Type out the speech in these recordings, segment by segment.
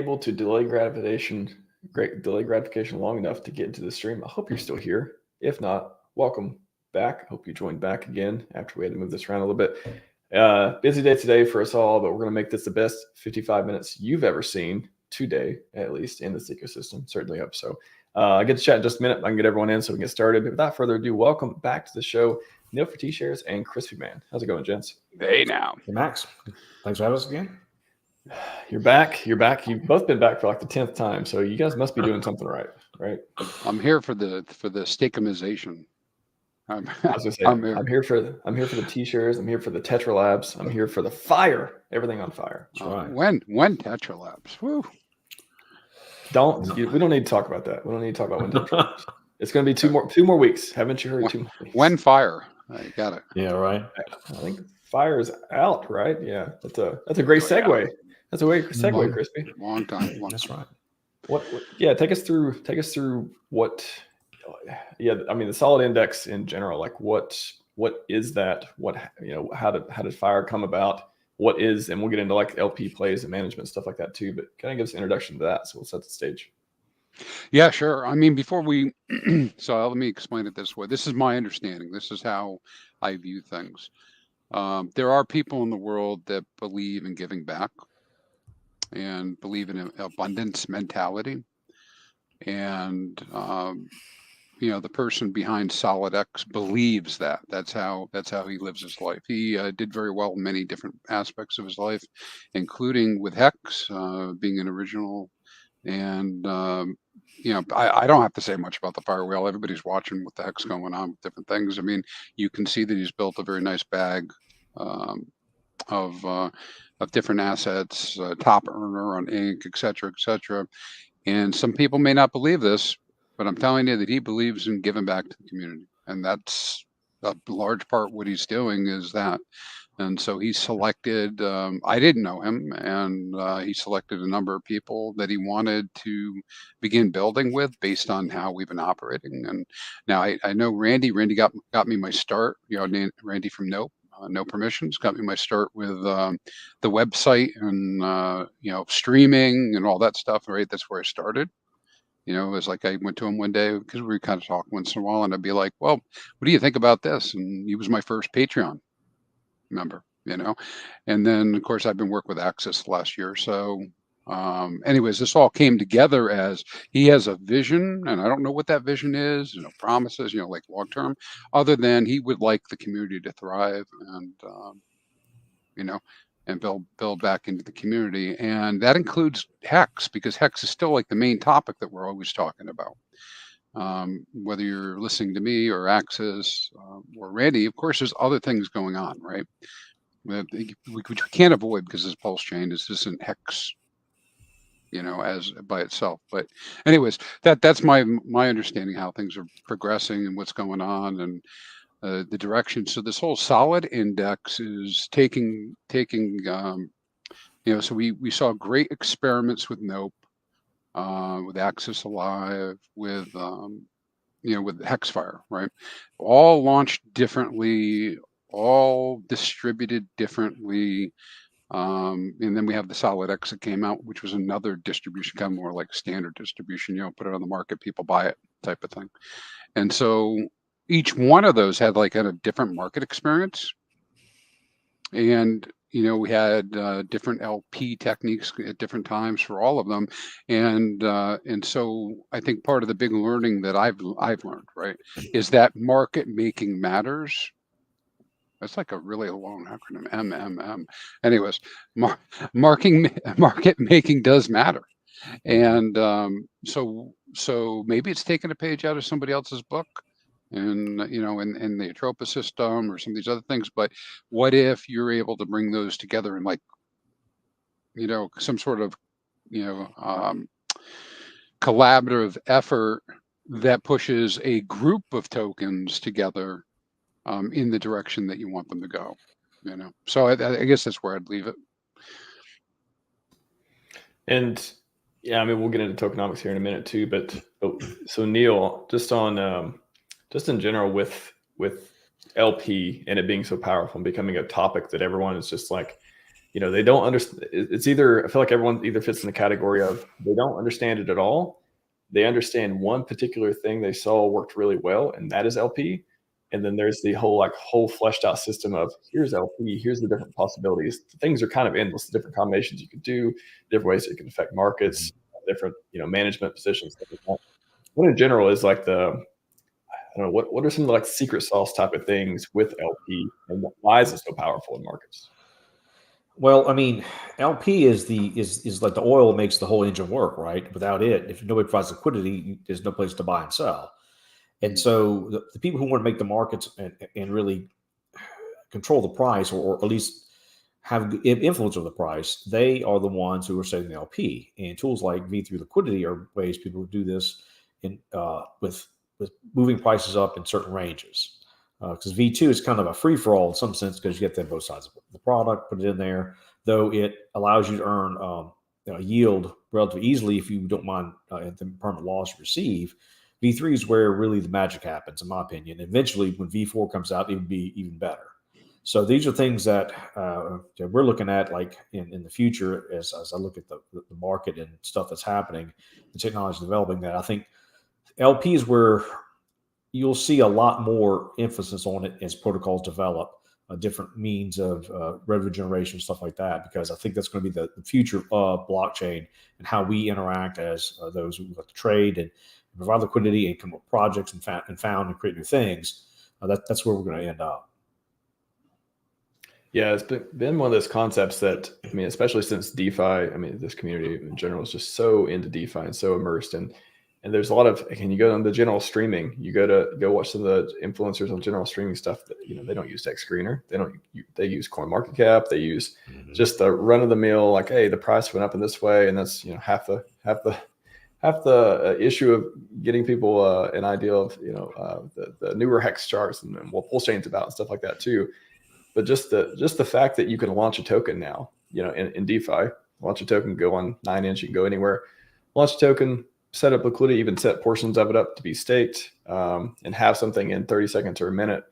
able to delay gratification long enough to get into the stream. I hope you're still here. If not, welcome back. Hope you joined back again after we had to move this around a little bit. Busy day today for us all, but we're going to make this the best 55 minutes you've ever seen today, at least in this ecosystem. Certainly hope so. I get to chat in just a minute. I can get everyone in so we can get started. But without further ado, welcome back to the show, Neil for T-Shares and Crispy Man. How's it going, gents? Hey now. Hey, Max. Thanks for having us again. You're back. You've both been back for like the 10th time, so you guys must be doing something right? I'm here for the steakumization. I'm here for the T-shirts. I'm here for the Tetra Labs. I'm here for the fire. Everything on fire. That's right. When Tetra Labs? Woo. We don't need to talk about that. We don't need to talk about when Tetra Labs. It's going to be two more weeks. Haven't you heard? 2 more weeks. When fire? I got it. Yeah, right. I think fire is out, right? Yeah, that's a great segue. Yeah. That's a great segue, Crispy. Long time. That's right. What? Yeah, take us through what. Yeah, I mean the solid index in general. Like what is that? How did fire come about? What is, and we'll get into like LP plays and management stuff like that too. But kind of give us an introduction to that, so we'll set the stage. Yeah, sure. I mean, before we, so let me explain it this way. This is my understanding. This is how I view things. There are people in the world that believe in giving back and believe in an abundance mentality. And, the person behind Solidex believes that. That's how he lives his life. He did very well in many different aspects of his life, including with Hex, being an original. And, I don't have to say much about the fire wheel. Everybody's watching what the heck's going on with different things. I mean, you can see that he's built a very nice bag of different assets, top earner on Inc., et cetera. And some people may not believe this, but I'm telling you that he believes in giving back to the community. And that's a large part what he's doing is that. And so he selected, I didn't know him, and he selected a number of people that he wanted to begin building with based on how we've been operating. And now I know Randy got me my start, Randy from Nope. No Permissions got me my start with the website and streaming and all that stuff. Right, that's where I started. It was like I went to him one day because we kind of talk once in a while, and I'd be like, "Well, what do you think about this?" And he was my first Patreon member, and then of course I've been working with Access last year. So, anyways, this all came together as he has a vision, and I don't know what that vision is, promises, like long term, other than he would like the community to thrive and, and build back into the community. And that includes Hex, because Hex is still like the main topic that we're always talking about. Whether you're listening to me or Access or Randy, of course, there's other things going on, right? Which we can't avoid because this PulseChain isn't Hex, as by itself. But anyways, that's my understanding how things are progressing and what's going on and the direction. So this whole solid index is taking so we saw great experiments with Nope, with Access Alive, with with Hexfire, right? All launched differently, all distributed differently. And then we have the Solidex that came out, which was another distribution, kind of more like standard distribution, put it on the market, people buy it type of thing. And so each one of those had like a different market experience. And we had different LP techniques at different times for all of them, and so I think part of the big learning that I've learned, right, is that market making matters. That's like a really long acronym, MMM. Anyways, market making does matter, and so maybe it's taking a page out of somebody else's book. And in the Atropa system or some of these other things, but what if you're able to bring those together in like some sort of collaborative effort that pushes a group of tokens together in the direction that you want them to go, so I guess that's where I'd leave it. And yeah, I mean, we'll get into tokenomics here in a minute too, but so Neil, just in general with LP and it being so powerful and becoming a topic that everyone is just like, they don't understand. It's either, I feel like everyone either fits in the category of they don't understand it at all. They understand one particular thing they saw worked really well, and that is LP. And then there's the whole fleshed out system of here's LP, here's the different possibilities. Things are kind of endless, the different combinations you can do, different ways it can affect markets, different management positions. Stuff like that. What in general is like I don't know, what are some of the like secret sauce type of things with LP, and why is it so powerful in markets? Well, I mean, LP is like the oil that makes the whole engine work, right? Without it, if nobody provides liquidity, there's no place to buy and sell. And so the people who want to make the markets and really control the price, or at least have influence over the price, they are the ones who are setting the LP. And tools like V3 liquidity are ways people do this in with moving prices up in certain ranges. Because V2 is kind of a free for all in some sense, because you get them both sides of the product, put it in there, though it allows you to earn a yield relatively easily if you don't mind the permanent loss you receive. V3 is where really the magic happens, in my opinion. Eventually, when V4 comes out, it would be even better. So these are things that we're looking at, like in the future, as I look at the market and stuff that's happening, the technology developing, that I think LP is where you'll see a lot more emphasis on it as protocols develop, different means of revenue generation, stuff like that, because I think that's going to be the future of blockchain and how we interact as those who like to trade and provide liquidity and come up with projects and found and create new things. That's where we're going to end up. Yeah, it's been one of those concepts that, I mean, especially since DeFi, I mean, this community in general is just so into DeFi and so immersed. And there's a lot of, and you go on the general streaming, you go watch some of the influencers on general streaming stuff that, they don't use X Screener. They use CoinMarketCap. They use just the run of the mill, like, hey, the price went up in this way. And that's, half the issue of getting people an idea of, the newer hex charts and what PulseChain's about and stuff like that too. But just the fact that you can launch a token now, in DeFi, launch a token, go on 9inch, you can go anywhere, launch a token, set up liquidity, even set portions of it up to be staked, and have something in 30 seconds or a minute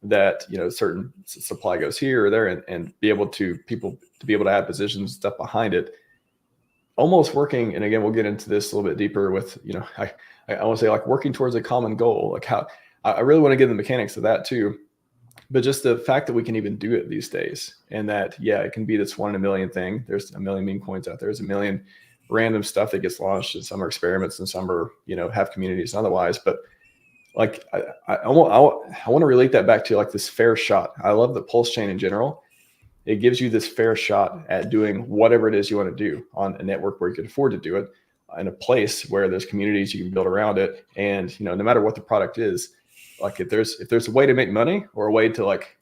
that, certain supply goes here or there, and be able to add positions and stuff behind it. Almost working, and again, we'll get into this a little bit deeper with, I want to say like working towards a common goal, like how I really want to get the mechanics of that too. But just the fact that we can even do it these days, and that, yeah, it can be this 1 in a million thing. There's a million meme coins out there. There's a million random stuff that gets launched, and some are experiments and some are, have communities and otherwise. But like, I want to relate that back to like this fair shot. I love the PulseChain in general. It gives you this fair shot at doing whatever it is you want to do on a network where you can afford to do it, in a place where there's communities you can build around it. And, no matter what the product is, like if there's a way to make money, or a way to like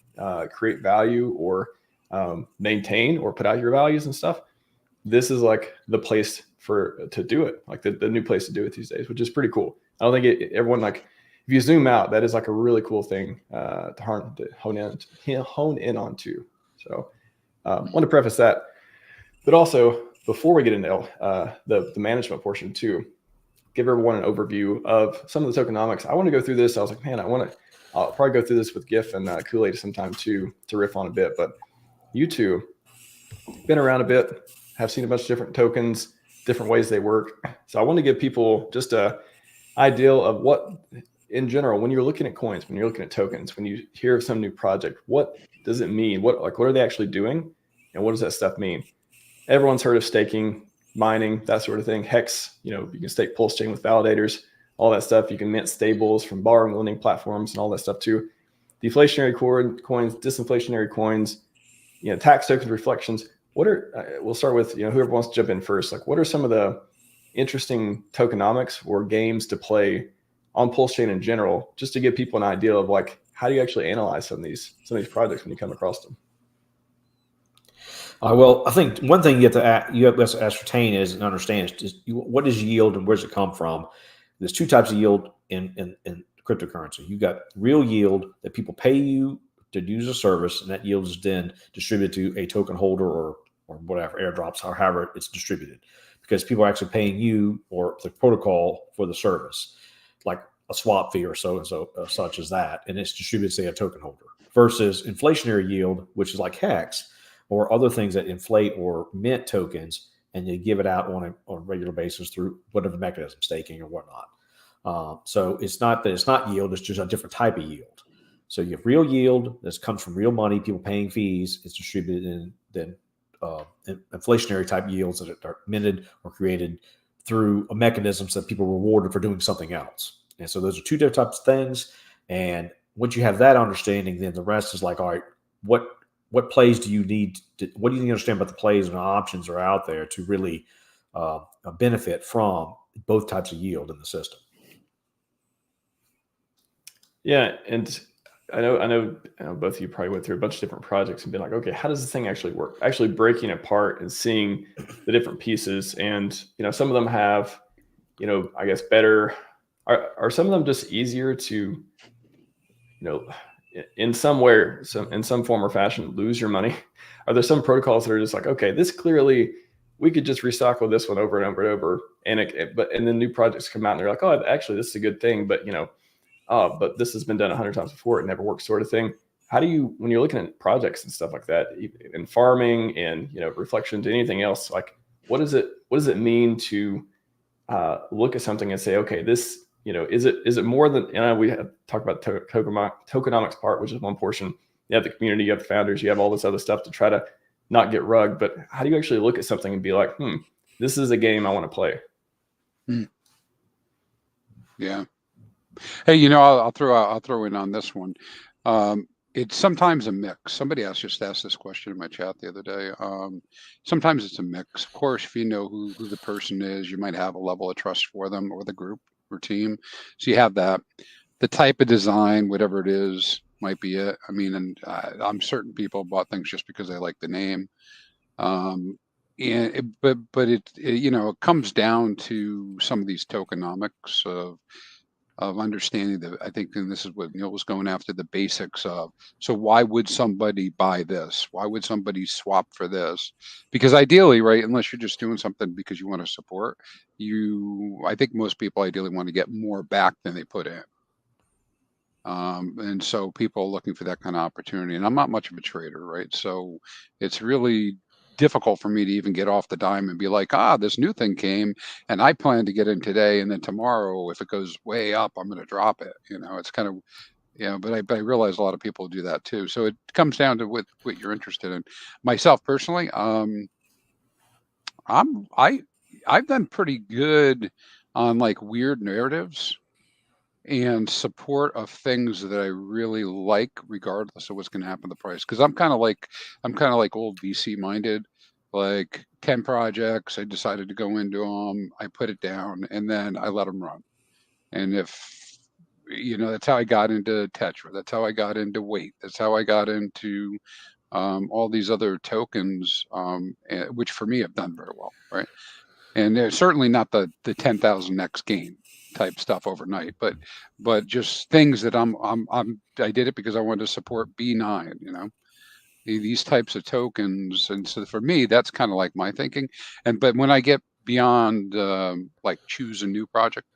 create value, or maintain or put out your values and stuff, this is like the place to do it, like the new place to do it these days, which is pretty cool. I don't think everyone, like, if you zoom out, that is like a really cool thing to hone in on too. So I want to preface that, but also before we get into the management portion too, give everyone an overview of some of the tokenomics. I want to go through this. I was like, man, I'll probably go through this with GIF and Kool-Aid sometime too, to riff on a bit. But you two been around a bit, have seen a bunch of different tokens, different ways they work. So I want to give people just a idea of what, in general, when you're looking at coins, when you're looking at tokens, when you hear of some new project, what does it mean? What are they actually doing? And what does that stuff mean? Everyone's heard of staking, mining, that sort of thing. Hex, you can stake PulseChain with validators, all that stuff. You can mint stables from borrowing lending platforms and all that stuff too. Deflationary coins, disinflationary coins, tax tokens, reflections. We'll start with, whoever wants to jump in first. Like, what are some of the interesting tokenomics or games to play on PulseChain in general, just to give people an idea of like, how do you actually analyze some of these projects when you come across them? Well, I think one thing you have to ascertain is and understand is what is yield and where does it come from. There's two types of yield in cryptocurrency. You got real yield that people pay you to use a service, and that yield is then distributed to a token holder or whatever, airdrops, or however it's distributed, because people are actually paying you or the protocol for the service, like a swap fee or so such as that, and it's distributed, say, a token holder. Versus inflationary yield, which is like Hex, or other things that inflate or mint tokens, and you give it out on a regular basis through whatever mechanism, staking or whatnot. So it's not that it's not yield; it's just a different type of yield. So you have real yield that comes from real money, people paying fees. It's distributed in then inflationary type yields that are minted or created through a mechanisms that people are rewarded for doing something else. And so those are two different types of things. And once you have that understanding, then the rest is like, all right, what plays do you need? What do you need to understand about the plays and options are out there to really benefit from both types of yield in the system? Yeah, and I know both of you probably went through a bunch of different projects and been like, okay, how does this thing actually work? Actually breaking apart and seeing the different pieces. And, some of them have, I guess better, are some of them just easier to, in some way, in some form or fashion, lose your money? Are there some protocols that are just like, okay, this clearly, we could just recycle this one over and over and over. And then new projects come out and they're like, oh, actually, this is a good thing. But, but this has been done 100 times before. It never works, sort of thing. How do you, when you're looking at projects and stuff like that, in farming and reflections, anything else, like what does it mean to look at something and say, okay, this, is it more than? And we have talked about tokenomics part, which is one portion. You have the community, you have the founders, you have all this other stuff to try to not get rugged. But how do you actually look at something and be like, this is a game I want to play? Yeah. Hey, I'll throw in on this one. It's sometimes a mix. Somebody else just asked this question in my chat the other day. Sometimes it's a mix. Of course, if you know who the person is, you might have a level of trust for them or the group or team. So you have that. The type of design, whatever it is, might be it. I mean, and I'm certain people bought things just because they like the name. But it comes down to some of these tokenomics of understanding that, I think, and this is what Neil was going after, the basics of, so why would somebody buy this? Why would somebody swap for this? Because ideally, right, unless you're just doing something because you want to support, I think most people ideally want to get more back than they put in. And so people are looking for that kind of opportunity. And I'm not much of a trader, right? So it's really difficult for me to even get off the dime and be like, this new thing came and I plan to get in today, and then tomorrow, if it goes way up, I'm going to drop it. It's kind of, but I realize a lot of people do that too. So it comes down to what you're interested in. Myself personally, I've done pretty good on like weird narratives and support of things that I really like, regardless of what's going to happen to the price. Because I'm kind of like old VC minded. Like 10 projects, I decided to go into them. I put it down, and then I let them run. And if that's how I got into Tetra. That's how I got into Weight. That's how I got into all these other tokens, which for me have done very well, right? And they're certainly not the 10,000x gain type stuff overnight, but just things that I did it because I wanted to support B9, these types of tokens. And so for me, that's kind of like my thinking. But when I get beyond like choose a new project,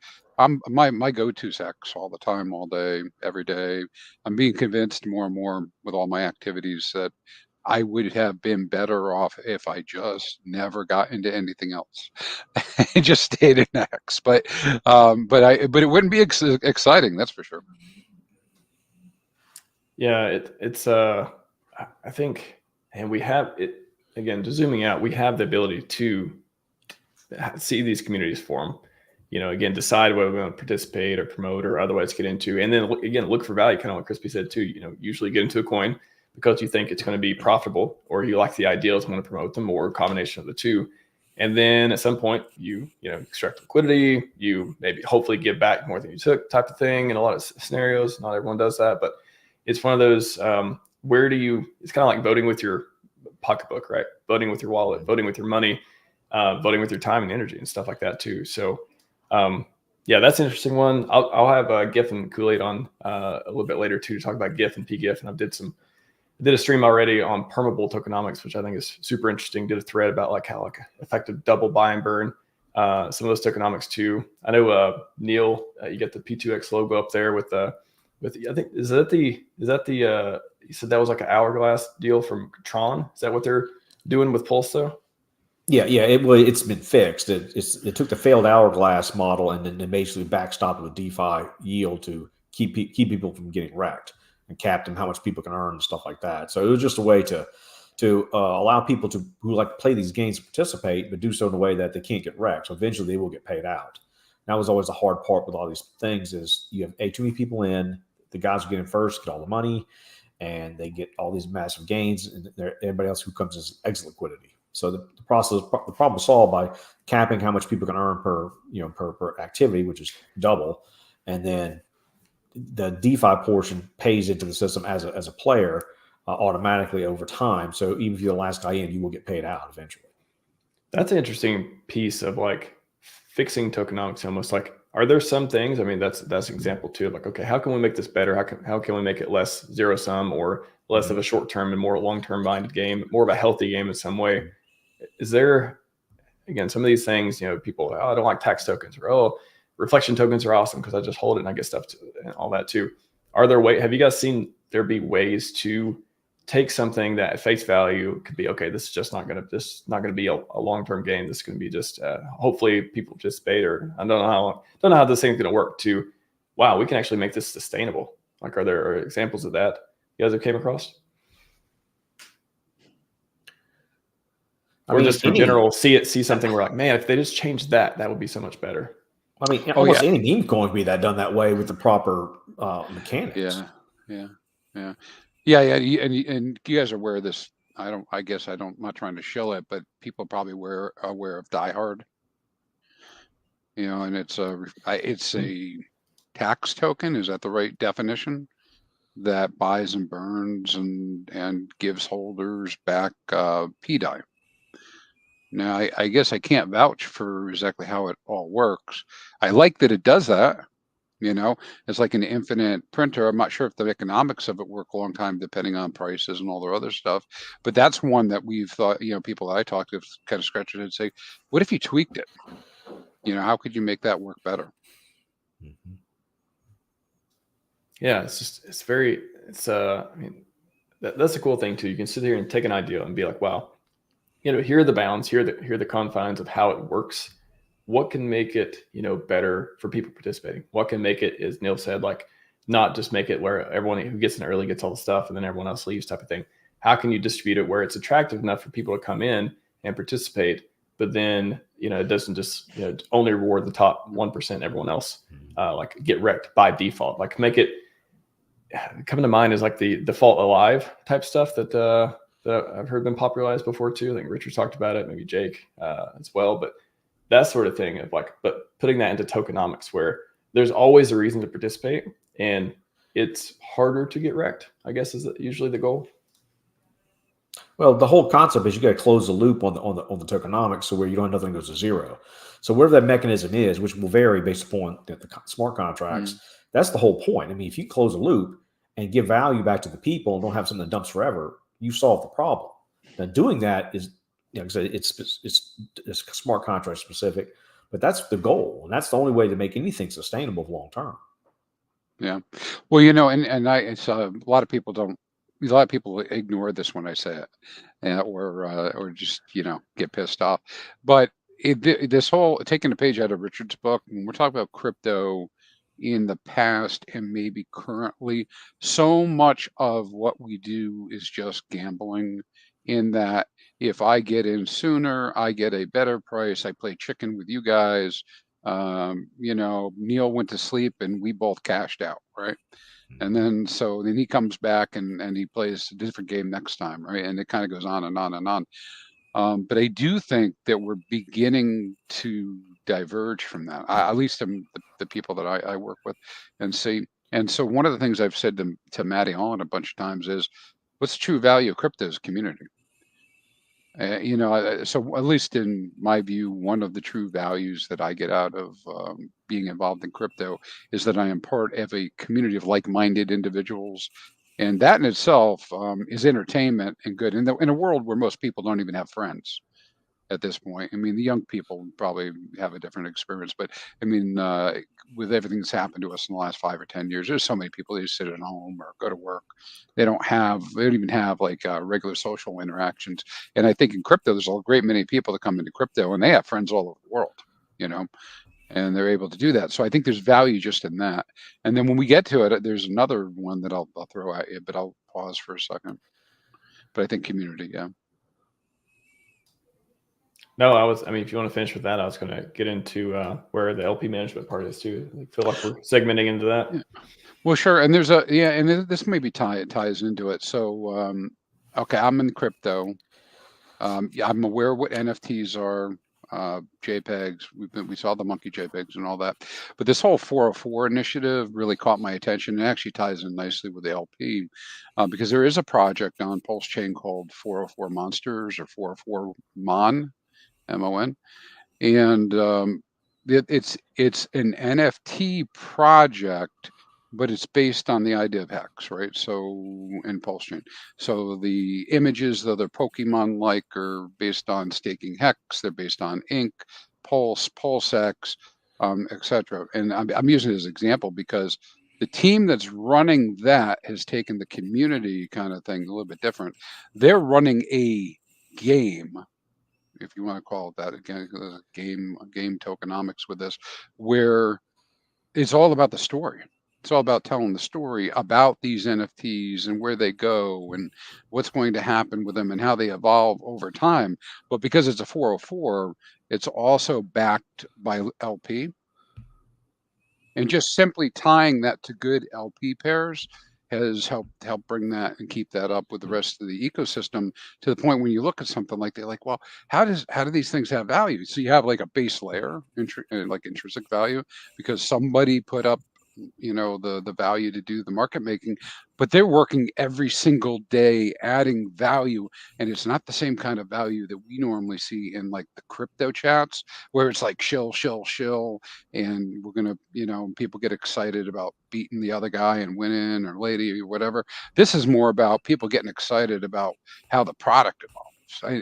my go-to's X all the time, all day, every day. I'm being convinced more and more with all my activities that I would have been better off if I just never got into anything else and just stayed in X. But it wouldn't be exciting, that's for sure. Yeah, it's I think, and we have it again. Just zooming out, we have the ability to see these communities form. Again, decide whether we want to participate or promote or otherwise get into, and then again look for value. Kind of what Crispy said too. Usually get into a coin because you think it's going to be profitable, or you like the ideals and want to promote them, or a combination of the two. And then at some point, you extract liquidity, you maybe hopefully give back more than you took, type of thing. In a lot of scenarios, not everyone does that, but it's one of those it's kind of like voting with your pocketbook, right? Voting with your wallet, voting with your money, voting with your time and energy and stuff like that too. So yeah, that's an interesting one. I'll have GIF and Kool-Aid on a little bit later too to talk about GIF and PGIF, and I did a stream already on permeable tokenomics, which I think is super interesting. Did a thread about like how like effective double buy and burn, some of those tokenomics too. I know Neil, you get the P2X logo up there with the with, I think, is that the you said that was like an hourglass deal from Tron? Is that what they're doing with Pulse though? Yeah, it's been fixed. It took the failed hourglass model and then they basically backstopped with DeFi yield to keep people from getting wrecked and capped them how much people can earn and stuff like that. So it was just a way to allow people who like to play these games to participate, but do so in a way that they can't get wrecked. So eventually they will get paid out. That was always the hard part with all these things is you have too many people in, the guys who get in first get all the money and they get all these massive gains and everybody else who comes as exit liquidity. So the problem is solved by capping how much people can earn per activity, which is double. And then the DeFi portion pays into the system as a player automatically over time. So even if you're the last guy in, you will get paid out eventually. That's an interesting piece of like fixing tokenomics. Almost like, are there some things? I mean, that's an example too. Like, okay, how can we make this better? How can we make it less zero sum or less of a short term and more long term minded game, more of a healthy game in some way? Is there, again, some of these things, people, I don't like tax tokens, or reflection tokens are awesome because I just hold it and I get stuff and all that too. Have you guys seen there be ways to take something that at face value could be, okay, this is not going to be a long-term game. This is going to be just, hopefully people participate, or I don't know how this thing's going to work to, wow, we can actually make this sustainable. Like, are there examples of that you guys have came across? Or just in general, see something where like, man, if they just changed that would be so much better. I mean, almost any meme coin would be done that way with the proper mechanics. Yeah. And you guys are aware of this. I'm not trying to shill it, but people probably aware of Die Hard. And it's a tax token. Is that the right definition? That buys and burns and gives holders back PDI. Now, I guess I can't vouch for exactly how it all works. I like that it does that. It's like an infinite printer. I'm not sure if the economics of it work a long time, depending on prices and all their other stuff. But that's one that we've thought, people that I talk to kind of scratch their head and say, what if you tweaked it? How could you make that work better? Mm-hmm. Yeah, I mean, that's a cool thing too. You can sit here and take an idea and be like, wow, here are the bounds, here are the confines of how it works. What can make it, better for people participating? What can make it, as Neil said, like not just make it where everyone who gets in early gets all the stuff and then everyone else leaves type of thing? How can you distribute it where it's attractive enough for people to come in and participate, but then, it doesn't just, only reward the top 1%, everyone else like get wrecked by default? Like make it, coming to mind is like the default alive type stuff that I've heard been popularized before too. I think Richard talked about it, maybe Jake as well, but that sort of thing of like, but putting that into tokenomics where there's always a reason to participate and it's harder to get wrecked, I guess, is usually the goal. Well, the whole concept is you got to close the loop on the tokenomics, so where you don't have nothing goes to zero. So whatever that mechanism is, which will vary based upon the smart contracts, that's the whole point. I mean, if you close a loop and give value back to the people and don't have something that dumps forever, you solve the problem. Now, doing that is, it's smart contract specific, but that's the goal, and that's the only way to make anything sustainable long term. Yeah, well, it's a lot of people ignore this when I say it, or just get pissed off. But this whole taking a page out of Richard's book, when we're talking about crypto in the past and maybe currently, so much of what we do is just gambling. In that, if I get in sooner, I get a better price. I play chicken with you guys. Neil went to sleep and we both cashed out, right? And then he comes back and he plays a different game next time, right? And it kind of goes on and on and on. But I do think that we're beginning to diverge from that, at least the people that I work with and see. And so one of the things I've said to Matty Holland a bunch of times is, what's the true value of crypto as a community? So at least in my view, one of the true values that I get out of being involved in crypto is that I am part of a community of like-minded individuals. And that in itself is entertainment and good in a world where most people don't even have friends. at this point. I mean, the young people probably have a different experience, but I mean, with everything that's happened to us in the last 5 or 10 years, there's so many people that just sit at home or go to work. They don't even have like regular social interactions. And I think in crypto, there's a great many people that come into crypto and they have friends all over the world, you know, and they're able to do that. So I think there's value just in that. And then when we get to it, there's another one that I'll throw at you, but I'll pause for a second. But I think community, yeah. No, I mean, if you want to finish with that, I was going to get into where the LP management part is too. I feel like we're segmenting into that. Yeah. Well, sure. And there's and this maybe ties into it. So, okay, I'm in crypto. Yeah, I'm aware what NFTs are, JPEGs. We saw the monkey JPEGs and all that. But this whole 404 initiative really caught my attention. It actually ties in nicely with the LP because there is a project on PulseChain called 404 Monsters or 404 Mon. MON, and it's an NFT project, but it's based on the idea of hex, right? So in PulseChain, so the images that are Pokemon-like are based on staking hex. They're based on ink, PulseX, etc. And I'm using it as an example because the team that's running that has taken the community kind of thing a little bit different. They're running a game, if you want to call it that, again, a game tokenomics with this, where it's all about the story. It's all about telling the story about these NFTs and where they go and what's going to happen with them and how they evolve over time. But because it's a 404, it's also backed by LP. And just simply tying that to good LP pairs has helped bring that and keep that up with the rest of the ecosystem to the point when you look at something like that, like, well, how do these things have value? So you have like a base layer, like intrinsic value, because somebody put up, you know, the value to do the market making, but they're working every single day adding value, and it's not the same kind of value that we normally see in like the crypto chats where it's like shill, and we're gonna, you know, people get excited about beating the other guy and winning or lady or whatever. This is more about people getting excited about how the product evolves.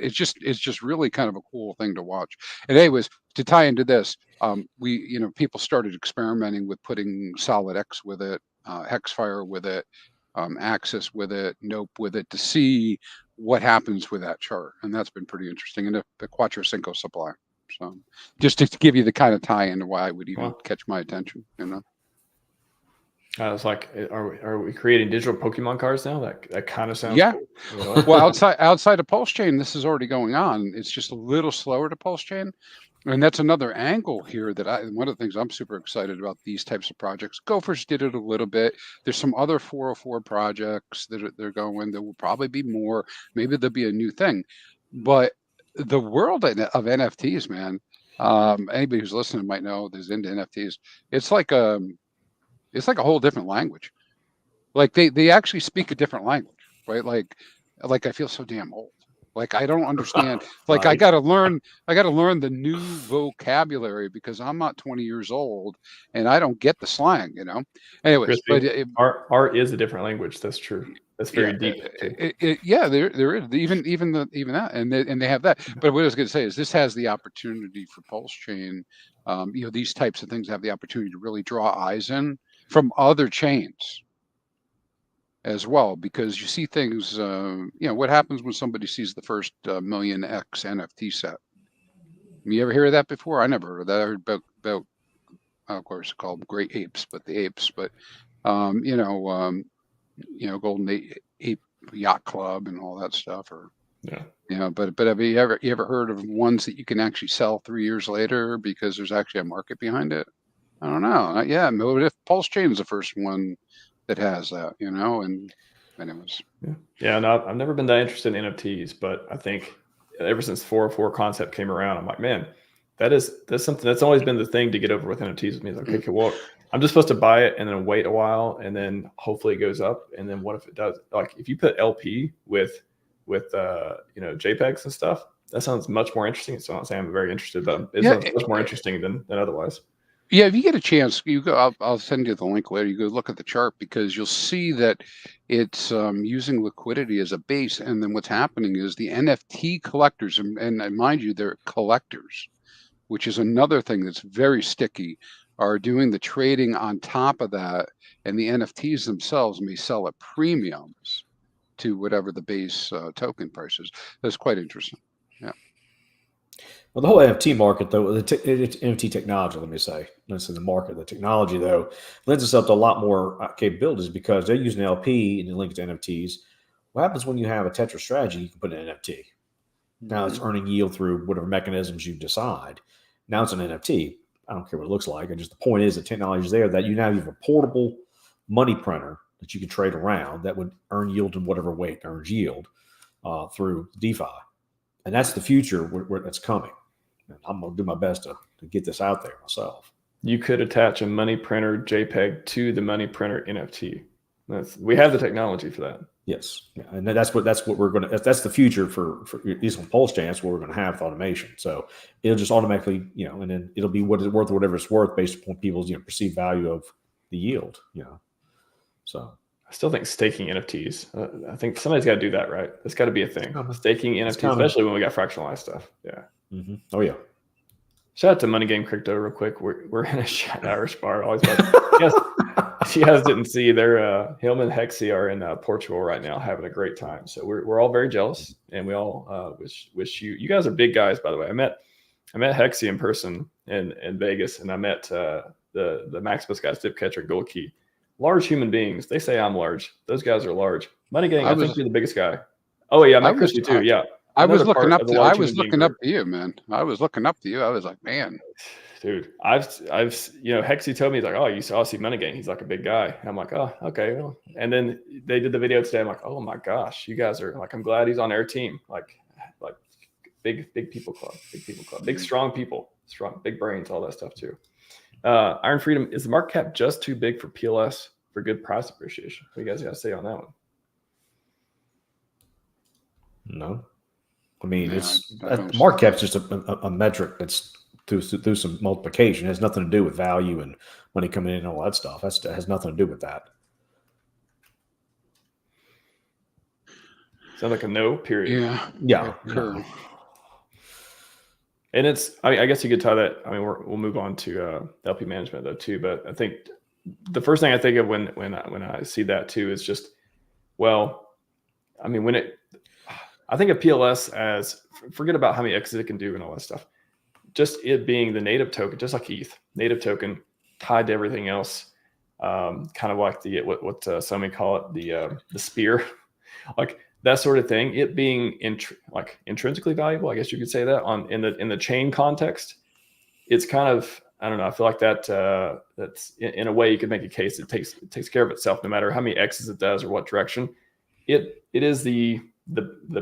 It's just really kind of a cool thing to watch. And anyways, to tie into this, people started experimenting with putting Solidex with it, Hexfire with it, Axis with it, Nope with it, to see what happens with that chart, and that's been pretty interesting. And the Quattro Cinco supply. So, just to give you the kind of tie into why it would even catch my attention, you know. I was like, are we creating digital Pokemon cards now? That kind of sounds cool. You know? Well, outside of PulseChain, this is already going on. It's just a little slower to PulseChain. And that's another angle here that one of the things I'm super excited about these types of projects. Gophers did it a little bit. There's some other 404 projects that they're going. There will probably be more. Maybe there'll be a new thing. But the world of NFTs, man, anybody who's listening might know there's into NFTs. It's like a whole different language. Like they actually speak a different language, right? Like I feel so damn old. Like I don't understand. Like I gotta learn the new vocabulary because I'm not 20 years old and I don't get the slang, you know. Anyways, Christy, but art is a different language. That's true. That's very deep. There is even that, and they have that. But what I was going to say is this has the opportunity for PulseChain. These types of things have the opportunity to really draw eyes in from other chains as well, because you see things, what happens when somebody sees the first million X NFT set? You ever hear of that before? I never heard of that. I heard about of course, called Great Apes, but the apes, but Golden Ape Yacht Club and all that stuff, or but have you ever heard of ones that you can actually sell 3 years later because there's actually a market behind it? I don't know. Yeah, if PulseChain is the first one that has that, you know. And anyways, no, I've never been that interested in NFTs, but I think ever since 404 concept came around, I'm like, man, that's something that's always been the thing to get over with NFTs with me. It's like, okay, well, I'm just supposed to buy it and then wait a while and then hopefully it goes up. And then what if it does? Like if you put LP with JPEGs and stuff, that sounds much more interesting. So I'm not saying I'm very interested, but it sounds much more interesting than otherwise. Yeah, if you get a chance, you go. I'll send you the link later. You go look at the chart because you'll see that it's using liquidity as a base, and then what's happening is the NFT collectors, and mind you, they're collectors, which is another thing that's very sticky, are doing the trading on top of that, and the NFTs themselves may sell at premiums to whatever the base token price is. That's quite interesting. Yeah. Well, the whole NFT market, though, NFT technology, let me say, let's say the market, the technology, though, lends itself to a lot more capabilities because they're using LP and it links to NFTs. What happens when you have a Tetra strategy? You can put an NFT. Now it's earning yield through whatever mechanisms you decide. Now it's an NFT. I don't care what it looks like. And just the point is, the technology is there that you now have a portable money printer that you can trade around that would earn yield in whatever way it earns yield through DeFi. And that's the future where that's coming. And I'm going to do my best to get this out there myself. You could attach a money printer JPEG to the money printer NFT. We have the technology for that. Yes, yeah. And that's what we're going to. That's the future for at least on PulseChain. That's what we're going to have with automation. So it'll just automatically, and then it'll be what it's worth, or whatever it's worth, based upon people's perceived value of the yield. So I still think staking NFTs. I think somebody's got to do that, right? That's got to be a thing. Staking NFTs, especially when we got fractionalized stuff. Yeah. Mm-hmm. Oh yeah. Shout out to Money Game Crypto real quick. We're in a Irish bar. Always. Yes, you guys didn't see. They're him and Hexy are in Portugal right now, having a great time. So we're all very jealous, and we all wish you guys are big guys. By the way, I met Hexy in person in Vegas, and I met the Maximus guys, Dip Catcher, Gold Key. Large human beings. They say I'm large. Those guys are large. Money Gang, I think you're the biggest guy. Oh yeah, I met Christy too. Yeah. I was looking up to you, man. I was looking up to you. I was like, man, dude, I've Hexy told me, he's like, oh, you saw see Money Gang. He's like a big guy. And I'm like, oh, okay. Well. And then they did the video today. I'm like, oh my gosh, you guys are like, I'm glad he's on our team. Like big people club, big strong people, big brains, all that stuff too. Iron Freedom, is the market cap just too big for PLS for good price appreciation? What do you guys got to say on that one? No. I mean, market cap's just a metric that's through some multiplication. It has nothing to do with value and money coming in and all that stuff. That has nothing to do with that. Sounds like a no, period. Yeah. Sure. And it's, I guess you could tie that. I mean, we'll move on to LP management though too. But I think the first thing I think of when I see that too is just, well, I mean, I think of PLS as, forget about how many X's it can do and all that stuff. Just it being the native token, just like ETH, native token tied to everything else, kind of like what some may call it, the spear, like that sort of thing. It being intrinsically valuable, I guess you could say that in the chain context. It's kind of, I don't know. I feel like that's in a way you could make a case. It takes care of itself, no matter how many X's it does or what direction. It is the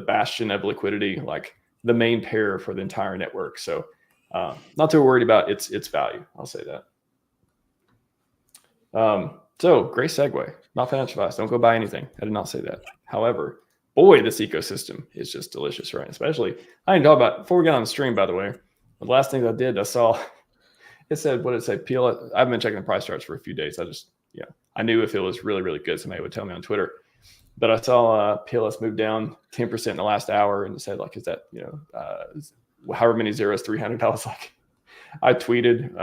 bastion of liquidity, like the main pair for the entire network. So not too worried about its value. I'll say that. So great segue. Not financial advice. Don't go buy anything. I did not say that. However, boy, this ecosystem is just delicious, right? Especially, I didn't talk about, before we got on the stream, by the way, the last thing I did, I saw, it said, what did it say? PLS. I've been checking the price charts for a few days. I knew if it was really, really good, somebody would tell me on Twitter. But I saw PLS move down 10% in the last hour, and it said, like, is that, however many zeros, 300? I was like, I tweeted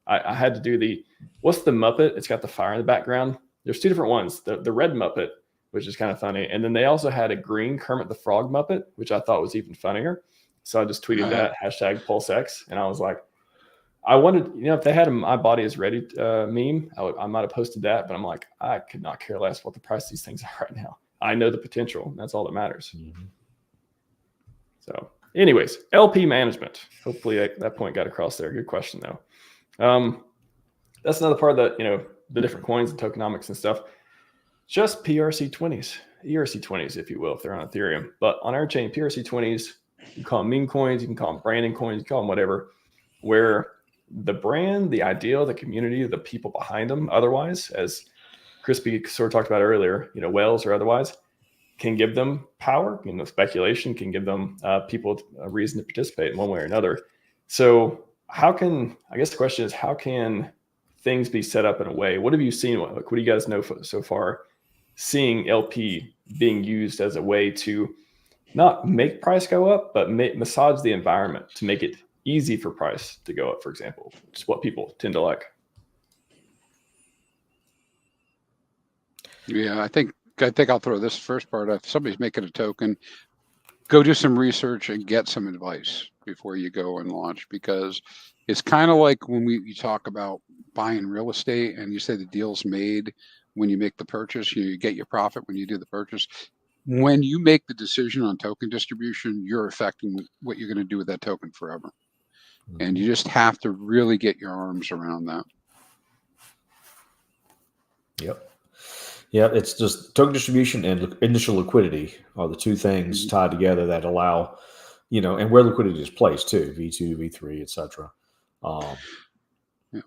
I had to do what's the Muppet? It's got the fire in the background. There's two different ones. The red Muppet, which is kind of funny. And then they also had a green Kermit the Frog Muppet, which I thought was even funnier. So I just tweeted that, #PulseX. And I was like, I wanted, if they had a "My Body Is Ready" meme, I might have posted that, but I'm like, I could not care less what the price of these things are right now. I know the potential. And that's all that matters. Mm-hmm. So anyways, LP management. Hopefully that point got across there. Good question though. That's another part of the different coins and tokenomics and stuff. Just PRC20s, ERC20s, if you will, if they're on Ethereum. But on our chain, PRC20s, you can call them meme coins, you can call them branding coins, you can call them whatever, where the brand, the ideal, the community, the people behind them, otherwise, as Crispy sort of talked about earlier, whales or otherwise, can give them power. Speculation can give them people a reason to participate in one way or another. So how can, I guess the question is, how can things be set up in a way? What have you seen? What do you guys know so far? Seeing LP being used as a way to not make price go up, but massage the environment to make it easy for price to go up, for example, which is what people tend to like. Yeah, I think I'll throw this first part. If somebody's making a token, go do some research and get some advice before you go and launch, because it's kind of like when you talk about buying real estate and you say the deal's made when you make the purchase, you get your profit when you do the purchase. When you make the decision on token distribution, you're affecting what you're going to do with that token forever. And you just have to really get your arms around that. Yep. Yeah, it's just token distribution and initial liquidity are the two things tied together that allow, and where liquidity is placed too, V2, V3, etc.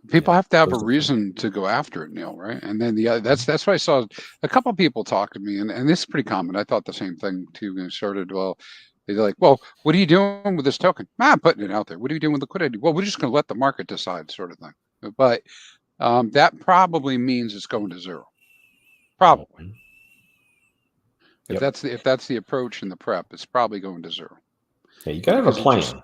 People have to have a reason to go after it, Neil, right? And then that's why I saw a couple of people talk to me, and this is pretty common. I thought the same thing too when it started. Well, they're like, well, what are you doing with this token? I'm putting it out there. What are you doing with liquidity? Well, we're just going to let the market decide, sort of thing. But that probably means it's going to zero. Probably. If that's the approach in the prep, it's probably going to zero. Yeah, you gotta have a plan.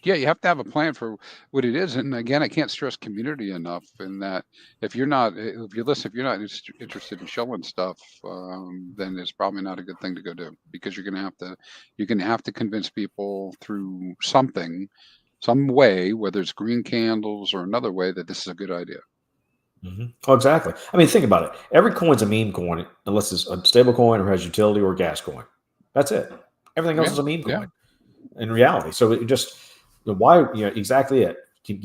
You have to have a plan for what it is. And again, I can't stress community enough in that if you're not interested in showing stuff, then it's probably not a good thing to go do, because you're gonna have to convince people through some way, whether it's green candles or another way, that this is a good idea. Oh, exactly. I mean, think about it. Every coin's a meme coin, unless it's a stable coin or has utility or gas coin. That's it. Everything else is a meme coin in reality. So it just, why, exactly it.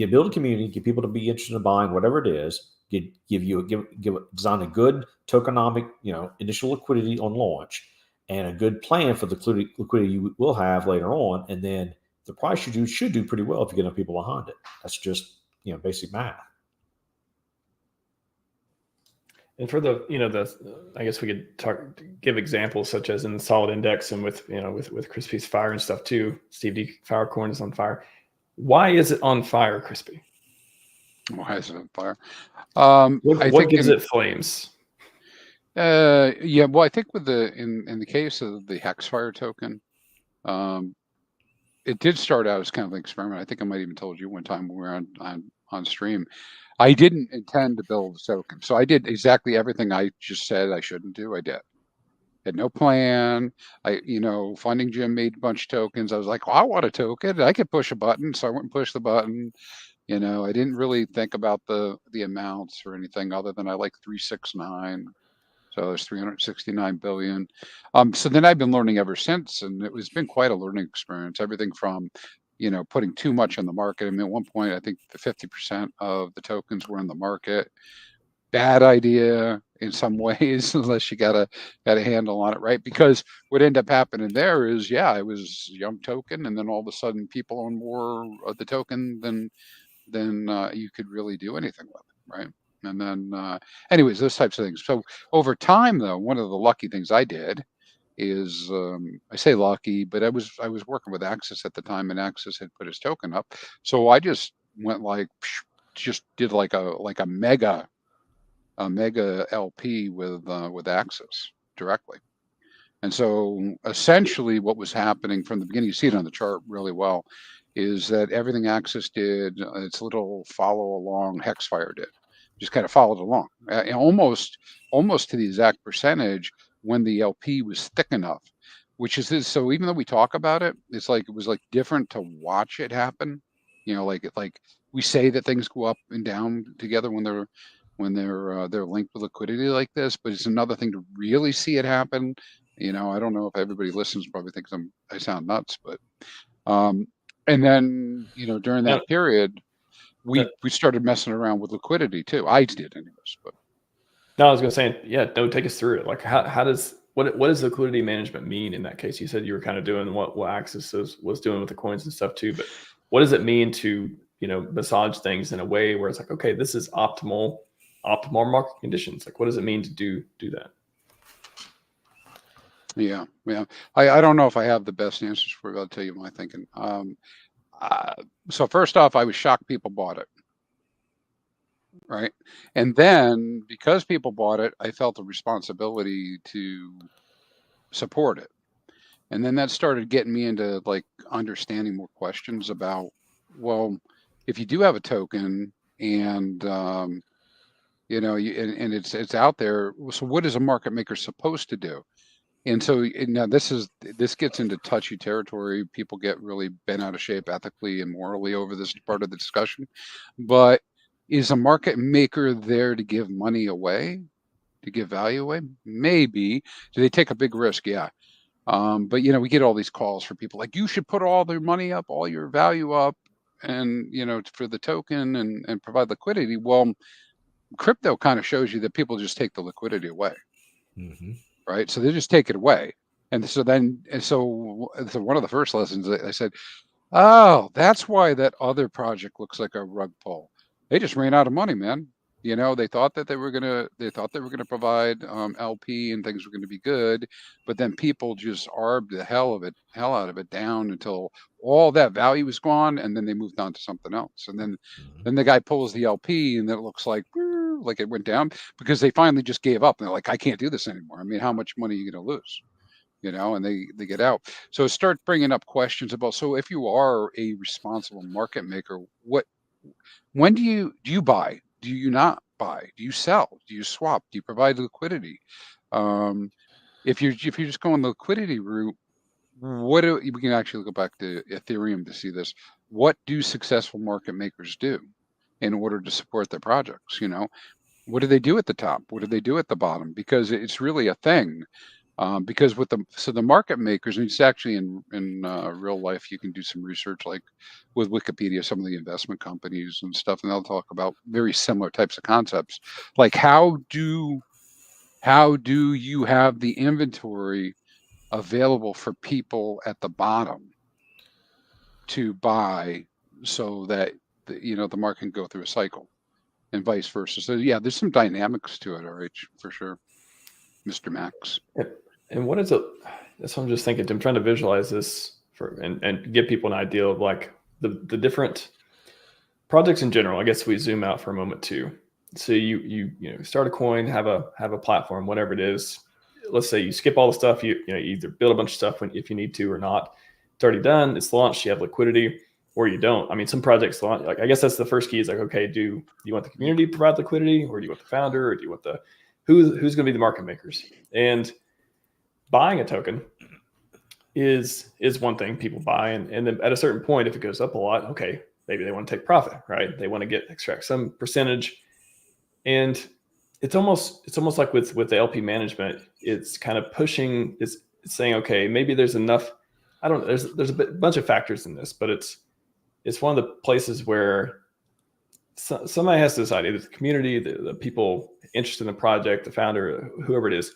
Build a community, get people to be interested in buying whatever it is, design a good tokenomic, initial liquidity on launch, and a good plan for the liquidity you will have later on. And then the price should do pretty well if you get enough people behind it. That's just, basic math. And for I guess we could give examples such as in the Solid Index and with Crispy's fire and stuff too. Steve D Firecorn is on fire. Why is it on fire, Crispy? Why is it on fire? What gives it flames? Yeah, well, I think with in the case of the Hexfire token, it did start out as kind of an experiment. I think I might even told you one time when we were on stream. I didn't intend to build a token, so I did exactly everything I just said I shouldn't do. I did. Had no plan. Funding Jim made a bunch of tokens. I was like, well, I want a token. I could push a button, so I went and pushed the button. I didn't really think about the amounts or anything other than I like 369. So there's 369 billion. So then I've been learning ever since, and it's been quite a learning experience. Everything from putting too much in the market. I mean, at one point, I think the 50% of the tokens were in the market. Bad idea in some ways, unless you got a handle on it, right? Because what ended up happening there is, it was young token, and then all of a sudden, people own more of the token than you could really do anything with, right? And then, anyways, those types of things. So over time, though, one of the lucky things I did is, I say lucky, but I was working with Axis at the time, and Axis had put his token up, so I just went just did like a mega LP with Axis directly. And so essentially what was happening from the beginning, you see it on the chart really well, is that everything Axis did, its little follow along Hexfire did, just kind of followed along, almost to the exact percentage when the LP was thick enough, which is this. So even though we talk about it, it's like, it was like different to watch it happen. Like we say that things go up and down together when they're linked with liquidity like this, but it's another thing to really see it happen. I don't know if everybody listens probably thinks I sound nuts, but and then during that period we started messing around with liquidity too. I did anyways, but no, I was gonna say, take us through it. Like what does liquidity management mean in that case? You said you were kind of doing what Axis was doing with the coins and stuff too, but what does it mean to massage things in a way where it's like, okay, this is optimal market conditions? Like, what does it mean to do that? Yeah. I don't know if I have the best answers for you. I'll tell you my thinking. So first off, I was shocked people bought it. Right. And then because people bought it, I felt a responsibility to support it. And then that started getting me into like understanding more questions about, well, if you do have a token and, you know, and it's out there, so what is a market maker supposed to do? And so now this gets into touchy territory. People get really bent out of shape ethically and morally over this part of the discussion. But is a market maker there to give money away, to give value away? Maybe. Do they take a big risk? Yeah. But you know, we get all these calls for people like, you should put all their money up, all your value up, and you know, for the token and provide liquidity. Well, crypto kind of shows you that people just take the liquidity away. Mm-hmm. Right? So they just take it away. And so one of the first lessons I said, oh, that's why that other project looks like a rug pull. They just ran out of money, man. You know, they thought they were gonna provide LP and things were gonna be good, but then people just arbed the hell out of it down until all that value was gone, and then they moved on to something else. And then the guy pulls the LP, and it looks like it went down because they finally just gave up. And they're like, I can't do this anymore. I mean, how much money are you gonna lose? You know, and they get out. So start bringing up questions about, so if you are a responsible market maker, when do you buy? Do you not buy? Do you sell? Do you swap? Do you provide liquidity? If you're just going the liquidity route, we can actually go back to Ethereum to see this. What do successful market makers do in order to support their projects? You know, what do they do at the top? What do they do at the bottom? Because it's really a thing. Because the market makers, and it's actually in real life, you can do some research like with Wikipedia, some of the investment companies and stuff, and they'll talk about very similar types of concepts. Like how do you have the inventory available for people at the bottom to buy so that the market can go through a cycle and vice versa. So yeah, there's some dynamics to it, RH, for sure, Mr. Max. And what is it? That's what I'm just thinking. I'm trying to visualize this and give people an idea of like the different projects in general. I guess we zoom out for a moment too. So you start a coin, have a platform, whatever it is. Let's say you skip all the stuff. You either build a bunch of stuff if you need to or not. It's already done. It's launched. You have liquidity, or you don't. I mean, some projects launch. Like I guess that's the first key. Is like, okay, do you want the community to provide liquidity, or do you want the founder, or do you want who's going to be the market makers? And buying a token is one thing people buy, and then at a certain point, if it goes up a lot, okay, maybe they want to take profit, right? They want to extract some percentage, and it's almost like with the LP management, it's kind of pushing, it's saying, okay, maybe there's enough. I don't know. There's a bunch of factors in this, but it's one of the places where somebody has to decide, either the community, the people interested in the project, the founder, whoever it is.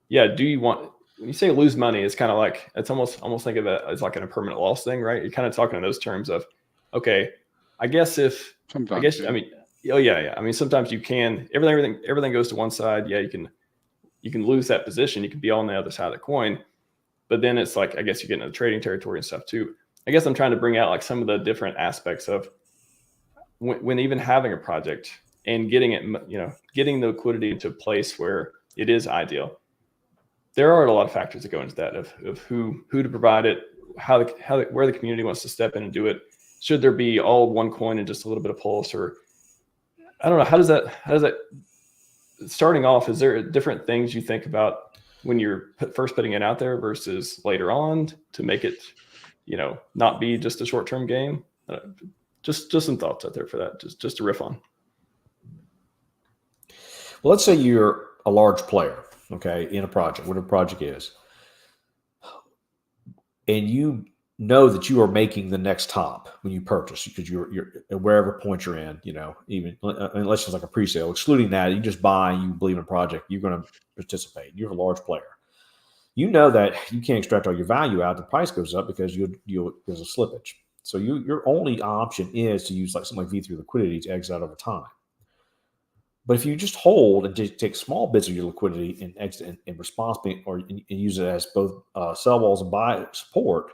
Yeah, do you want? When you say lose money, it's kind of like, it's almost think of it as like an impermanent loss thing, right? You're kind of talking in those terms of, okay, I guess sometimes, I mean, oh yeah. I mean, sometimes you can, everything goes to one side. Yeah, you can lose that position. You can be on the other side of the coin, but then it's like, I guess you get into the trading territory and stuff too. I guess I'm trying to bring out like some of the different aspects of when even having a project and getting it, getting the liquidity into a place where it is ideal. There are a lot of factors that go into that of who to provide it, where the community wants to step in and do it. Should there be all one coin and just a little bit of pulse, or I don't know, how does that starting off, is there different things you think about when you're first putting it out there versus later on to make it, not be just a short-term game? Just some thoughts out there for that, just to riff on. Well, let's say you're a large player, okay, in a project, whatever project is, and you know that you are making the next top when you purchase, because you're at wherever point you're in, even unless it's like a pre-sale. Excluding that, you just buy, you believe in a project, you're going to participate. You're a large player. You know that you can't extract all your value out. The price goes up because there's a slippage. So your only option is to use something like V3 liquidity to exit out over time. But if you just hold and just take small bits of your liquidity and exit in response, and use it as both sell walls and buy support,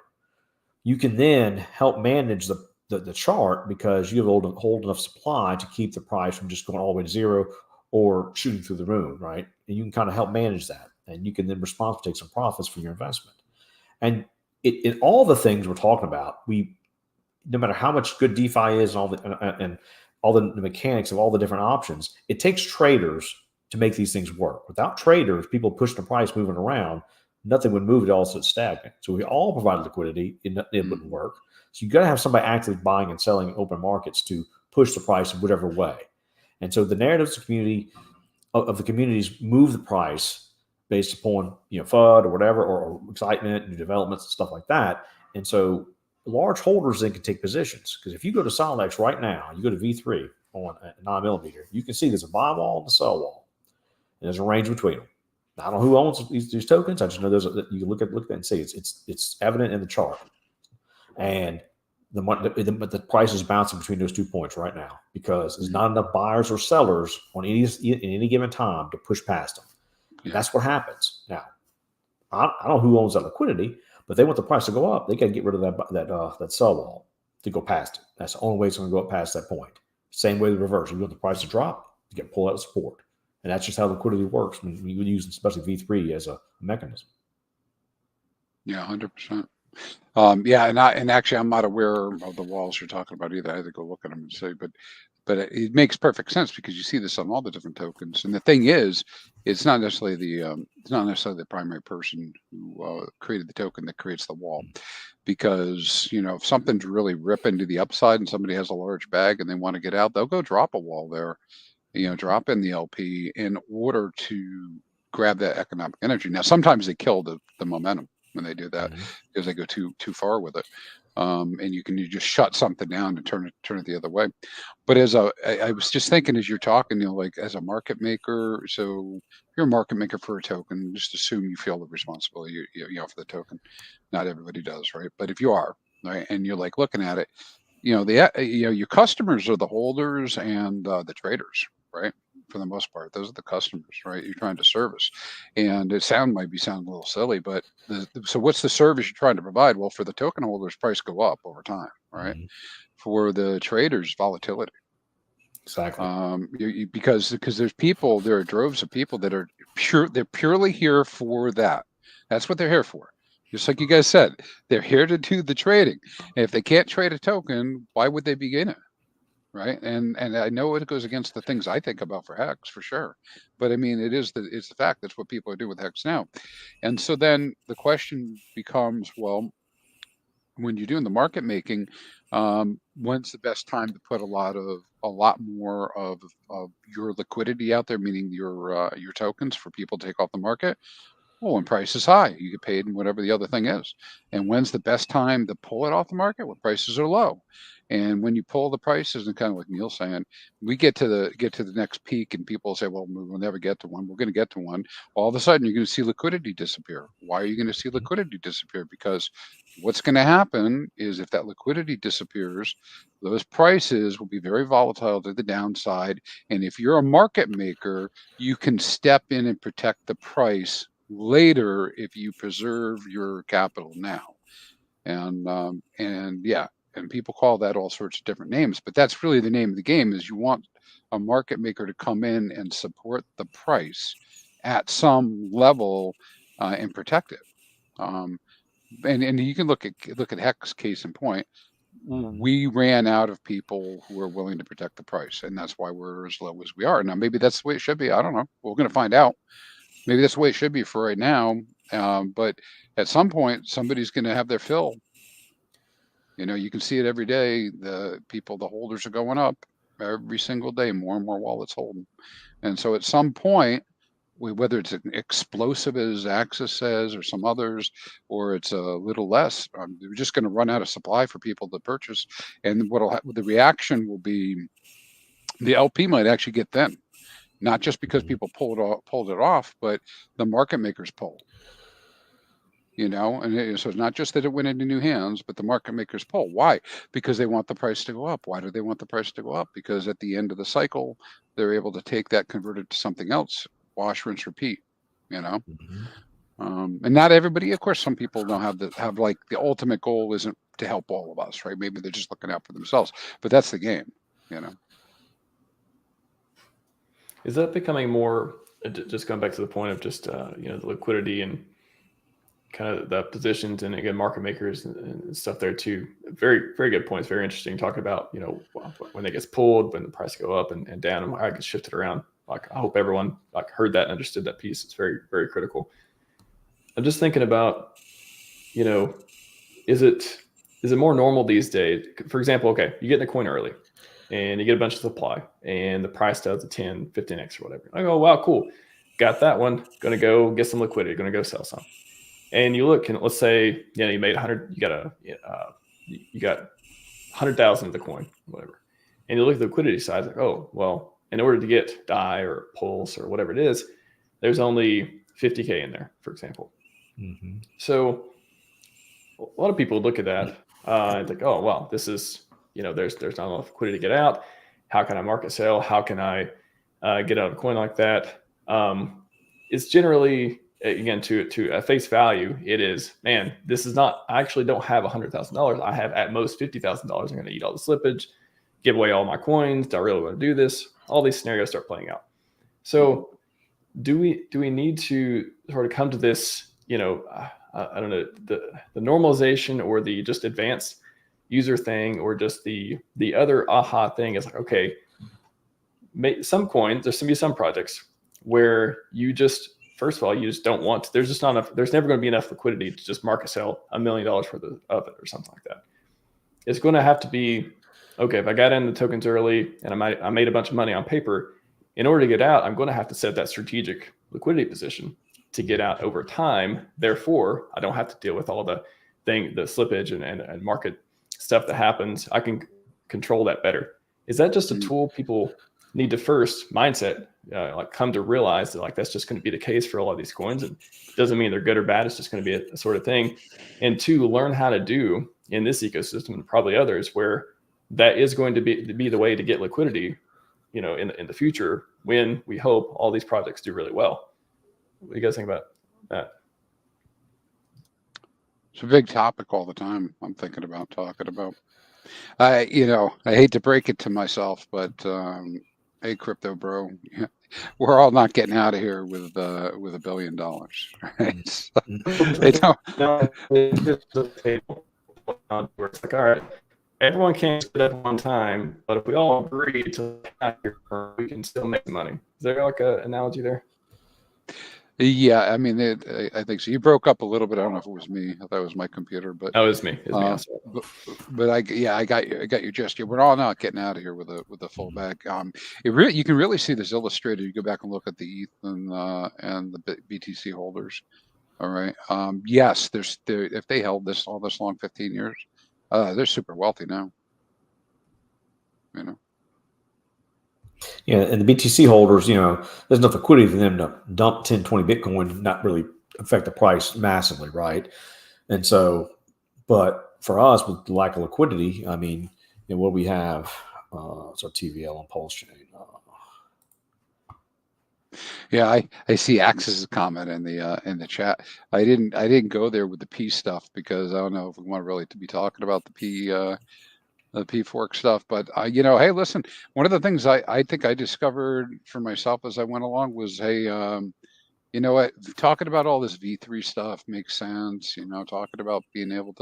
you can then help manage the chart because you have hold enough supply to keep the price from just going all the way to zero or shooting through the moon, right? And you can kind of help manage that, and you can then responsibly take some profits from your investment. And in all the things we're talking about, no matter how much good DeFi is and all the mechanics of all the different options, it takes traders to make these things work. Without traders, people pushing the price moving around, nothing would move. It all sits stagnant. So we all provide liquidity. It wouldn't work. So you got to have somebody actively buying and selling in open markets to push the price in whatever way. And so the narratives of the communities move the price based upon FUD or whatever, or excitement, new developments and stuff like that. And so large holders then can take positions, because if you go to Solidex right now, you go to V3 on a 9mm, you can see there's a buy wall and a sell wall, and there's a range between them. Now, I don't know who owns these tokens. I just know you can look at that and see it's evident in the chart, and the price is bouncing between those 2 points right now because there's not enough buyers or sellers in any given time to push past them. Yeah. That's what happens. Now, I don't know who owns that liquidity, but they want the price to go up. They got to get rid of that sell wall to go past it. That's the only way it's going to go up past that point. Same way the reverse. You want the price to drop, you get pull out of support. And that's just how liquidity works when you use especially V3 as a mechanism. Yeah, 100%. And actually, I'm not aware of the walls you're talking about either. I had to go look at them and see, but it makes perfect sense because you see this on all the different tokens. And the thing is, it's not necessarily the primary person who created the token that creates the wall, because if something's really ripping to the upside and somebody has a large bag and they want to get out, they'll go drop a wall there, drop in the LP in order to grab that economic energy. Now, sometimes they kill the momentum when they do that because they go too far with it. And you just shut something down and turn it the other way. But I was just thinking as you're talking, like as a market maker, so if you're a market maker for a token, just assume you feel the responsibility for the token. Not everybody does, right? But if you are, right, and you're like looking at it, your customers are the holders and the traders, right? For the most part, those are the customers, right? You're trying to service, and might be sounding a little silly, but so what's the service you're trying to provide? Well, for the token holders, price go up over time, right? For the traders, volatility. Exactly. Because there are droves of people that are they're purely here for that. That's what they're here for. Just like you guys said, they're here to do the trading. And if they can't trade a token, why would they begin it? Right. And I know it goes against the things I think about for Hex for sure. But I mean, it's the fact that's what people are doing with Hex now. And so then the question becomes, well, when you're doing the market making, when's the best time to put a lot more of your liquidity out there, meaning your tokens for people to take off the market? Well, when price is high, you get paid in whatever the other thing is. And when's the best time to pull it off the market? When prices are low. And when you pull the prices, and kind of like Neil's saying, we get to the next peak, and people say, well, we'll never get to one. We're going to get to one. All of a sudden, you're going to see liquidity disappear. Why are you going to see liquidity disappear? Because what's going to happen is if that liquidity disappears, those prices will be very volatile to the downside. And if you're a market maker, you can step in and protect the price later if you preserve your capital now. And people call that all sorts of different names, but that's really the name of the game. Is you want a market maker to come in and support the price at some level and protect it. And you can look at Hex, case in point. We ran out of people who are willing to protect the price, and that's why we're as low as we are now. Maybe that's the way it should be. I don't know. We're going to find out. Maybe that's the way it should be for right now. But at some point, somebody's going to have their fill. You can see it every day. The holders are going up every single day. More and more wallets holding. And so at some point, whether it's explosive as Axis says or some others, or it's a little less, we're just going to run out of supply for people to purchase. And the reaction will be the LP might actually get thin. Not just because people pulled it off, but the market makers pulled. And so it's not just that it went into new hands, but the market makers pull. Why? Because they want the price to go up. Why do they want the price to go up? Because at the end of the cycle, they're able to take that, convert it to something else, wash, rinse, repeat. And not everybody, of course, some people don't have like the ultimate goal isn't to help all of us, right? Maybe they're just looking out for themselves, but that's the game, you know. Is that becoming more, just going back to the point of just you know, the liquidity and kind of the positions and again market makers and stuff there too? Very, very good points. Very interesting talking about, you know, when it gets pulled, when the price go up and down, and how it gets shifted around. Like, I hope everyone like heard that and understood that piece. It's very, very critical. I'm just thinking about, you know, is it more normal these days? For example, okay, you get in a coin early and you get a bunch of supply and the price does a 10, 15x or whatever. I go, wow, cool. Got that one. Going to go get some liquidity. Going to go sell some. And you look, and let's say, you know, you made 100, you got 100,000 of the coin, whatever. And you look at the liquidity side, like, oh, well, in order to get DAI or Pulse or whatever it is, there's only 50K in there, for example. Mm-hmm. So a lot of people look at that and think, oh, well, this is, you know, there's not enough liquidity to get out. How can I market sell? How can I get out of a coin like that? It's generally, again, to a face value, it is, man, this is not, I actually don't have $100,000. I have at most $50,000. I'm going to eat all the slippage, give away all my coins. Do I really want to do this? All these scenarios start playing out. So do we need to sort of come to this, you know, I don't know, the normalization or the just advanced user thing, or just the other aha thing is like, okay, some coins, there's going to be some projects where you just, first of all, you just don't want to, there's just not enough, there's never going to be enough liquidity to just market sell $1 million worth of it or something like that. It's going to have to be, okay, if I got in the tokens early and I made a bunch of money on paper, in order to get out, I'm going to have to set that strategic liquidity position to get out over time. Therefore, I don't have to deal with all the slippage and market stuff that happens. I can control that better. Is that just a tool people need to first mindset, like come to realize that like that's just going to be the case for a lot of these coins? And it doesn't mean they're good or bad. It's just going to be a sort of thing. And two, learn how to do in this ecosystem and probably others where that is going to be the way to get liquidity, you know, in the future, when we hope all these projects do really well. What do you guys think about that? It's a big topic all the time. I'm thinking about talking about. You know, I hate to break it to myself, but hey, crypto bro, we're all not getting out of here with $1 billion, right? So, they don't. No, it's just the table where it's like, all right, everyone can't do it at one time, but if we all agree to we can still make money. Is there like an analogy there? Yeah, I mean, I think so. You broke up a little bit. I don't know if it was me. I thought it was my computer, but Oh, it's me. It's me. But I got your gesture. We're all not getting out of here with a full bag. You can really see this illustrated. You go back and look at the ETH and the BTC holders. All right. Yes, if they held this all this long, 15 years, they're super wealthy now. You know. Yeah, and the BTC holders, you know, there's enough liquidity for them to dump 10, 20 Bitcoin, not really affect the price massively, right? And so, but for us, with the lack of liquidity, I mean, you know, what we have, it's our TVL on PulseChain. Yeah, I see Axe's comment in the chat. I didn't go there with the P stuff because I don't know if we want really to be talking about the P fork stuff, but you know, hey, listen, one of the things I think I discovered for myself as I went along was, hey, you know what, talking about all this V3 stuff makes sense. You know, talking about being able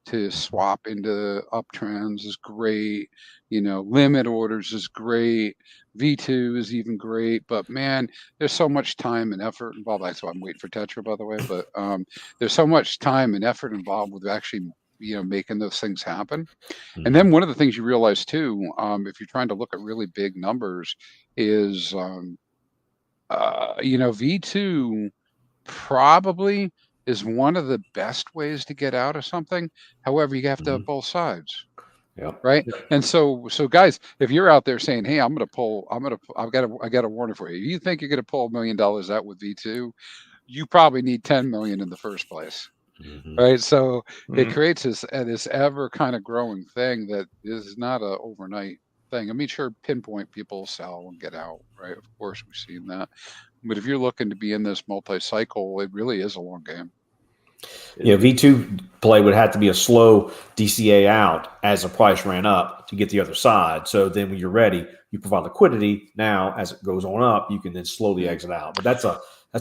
to swap into uptrends is great. You know, limit orders is great. V2 is even great, but man, there's so much time and effort involved. That's why I'm waiting for Tetra, by the way, but there's so much time and effort involved with actually, you know, making those things happen. And then one of the things you realize too, if you're trying to look at really big numbers, is you know, V2 probably is one of the best ways to get out of something. However, you have to have both sides. Yeah. Right. And so guys, if you're out there saying, hey, I got a warning for you. You think you're going to pull $1 million out with V2, you probably need 10 million in the first place. Right. So it creates this ever kind of growing thing that is not a overnight thing. I mean, sure, pinpoint people sell and get out. Right. Of course, we've seen that. But if you're looking to be in this multi-cycle, it really is a long game. V2 play would have to be a slow DCA out as the price ran up to get the other side. So then when you're ready, you provide liquidity. Now, as it goes on up, you can then slowly exit out. But that's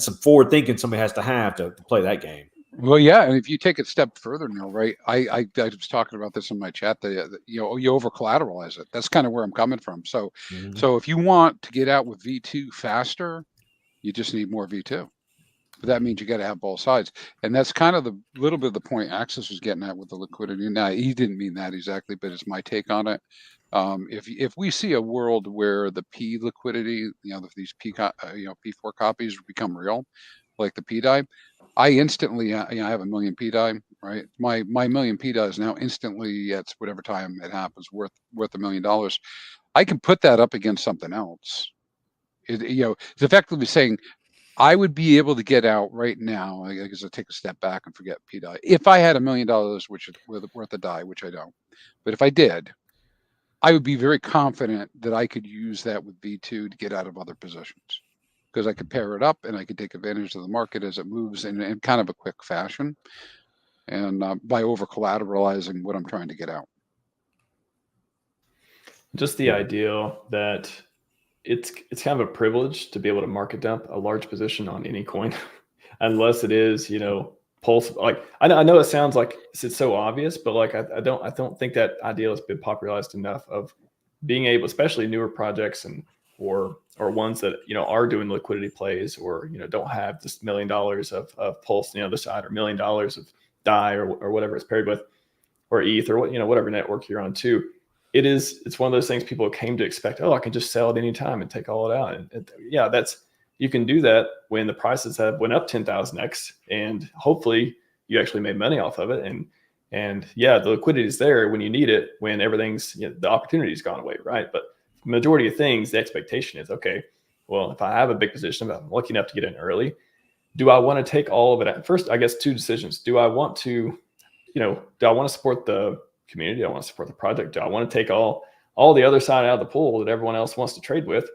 some forward thinking somebody has to have to play that game. Well, yeah, and if you take it a step further, Neil, right? I was talking about this in my chat. That you over collateralize it. That's kind of where I'm coming from. So, so if you want to get out with V2 faster, you just need more V2. But that means you got to have both sides, and that's kind of the little bit of the point Axis was getting at with the liquidity. Now he didn't mean that exactly, but it's my take on it. If we see a world where the P liquidity, these P4 copies become real, like the P die, I instantly, I have a million P die, right? My million P die is now instantly at whatever time it happens worth $1 million. I can put that up against something else. It's effectively saying, I would be able to get out right now. I guess I take a step back and forget P die. If I had $1 million, which is worth a die, which I don't, but if I did, I would be very confident that I could use that with V2 to get out of other positions, because I could pair it up and I could take advantage of the market as it moves in kind of a quick fashion, and by over collateralizing what I'm trying to get out. Just the idea that it's kind of a privilege to be able to market dump a large position on any coin, unless it is, Pulse. Like I know it sounds like it's so obvious, but like I don't think that idea has been popularized enough of being able, especially newer projects or ones that are doing liquidity plays, or don't have just $1 million of Pulse on the other side, or $1 million of DAI or whatever it's paired with, or ETH, or whatever network you're on too. It's one of those things people came to expect. Oh, I can just sell at any time and take all it out. And you can do that when the prices have went up 10,000x, and hopefully you actually made money off of it. And the liquidity is there when you need it, when everything's, the opportunity's gone away, right? But majority of things, the expectation is, okay, well, if I have a big position, if I'm lucky enough to get in early, do I want to take all of it at first? I guess two decisions. Do I want to, do I want to support the community? Do I want to support the project? Do I want to take all the other side out of the pool that everyone else wants to trade with?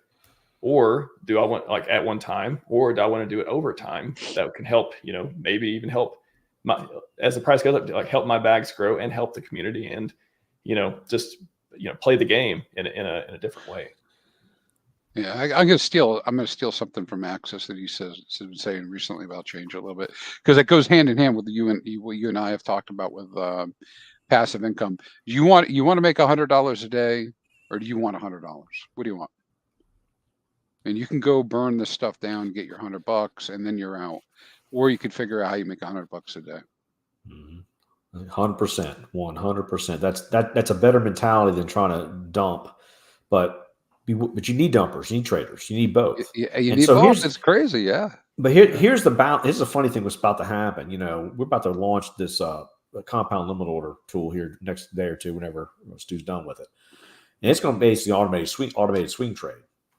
Or do I want, like, at one time, or do I want to do it over time? That can help, maybe even help as the price goes up, like help my bags grow and help the community, and, just, play the game in a different way. Yeah, I'm gonna steal something from Axis that he's been saying recently about change a little bit, because it goes hand in hand with what you and I have talked about with passive income. You want to make $100 a day, or do you want $100? What do you want? And you can go burn this stuff down, get your $100, and then you're out. Or you could figure out how you make $100 a day. 100%, 100%. That's a better mentality than trying to dump. But you need dumpers, you need traders, you need both. Yeah, you need both. It's crazy, yeah. But here's the funny thing that's about to happen. We're about to launch this compound limit order tool here next day or two, whenever Stu's done with it, and it's going to basically automated swing trade.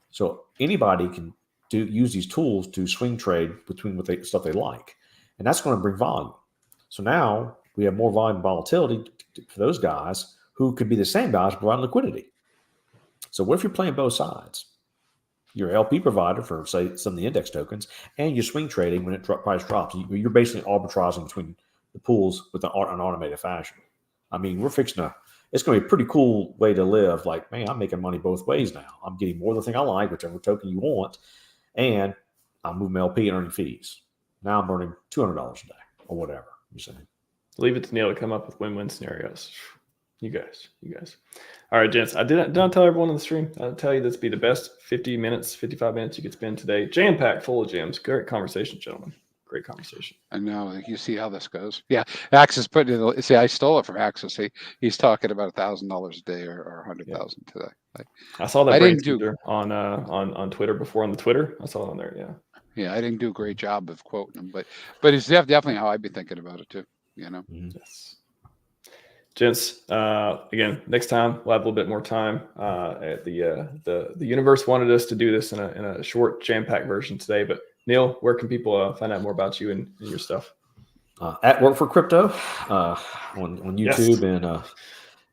So anybody can use these tools to swing trade between stuff they like, and that's going to bring volume. So now we have more volume and volatility for those guys who could be the same guys providing liquidity. So what if you're playing both sides? You're an LP provider for, say, some of the index tokens, and you're swing trading when price drops. You're basically arbitraging between the pools with an automated fashion. I mean, it's going to be a pretty cool way to live. Like, man, I'm making money both ways now. I'm getting more than the thing I like, whichever token you want, and I'm moving LP and earning fees. Now I'm earning $200 a day or whatever you're saying. Leave it to Neil to come up with win-win scenarios. You guys. All right, gents. I didn't tell everyone on the stream. I'll tell you this be the best 55 minutes you could spend today. Jam-packed full of gems. Great conversation, gentlemen. Great conversation. I know. You see how this goes. Yeah, Axis put it. See, I stole it from Axis. He's talking about $1,000 a day or 100,000 today. I saw that on Twitter before on the Twitter. I saw it on there. Yeah. Yeah, I didn't do a great job of quoting him, but it's definitely how I'd be thinking about it too. Yes. Gents, again, next time we'll have a little bit more time. The universe wanted us to do this in a short, jam-packed version today. But Neil, where can people find out more about you and your stuff? At Work for Crypto on YouTube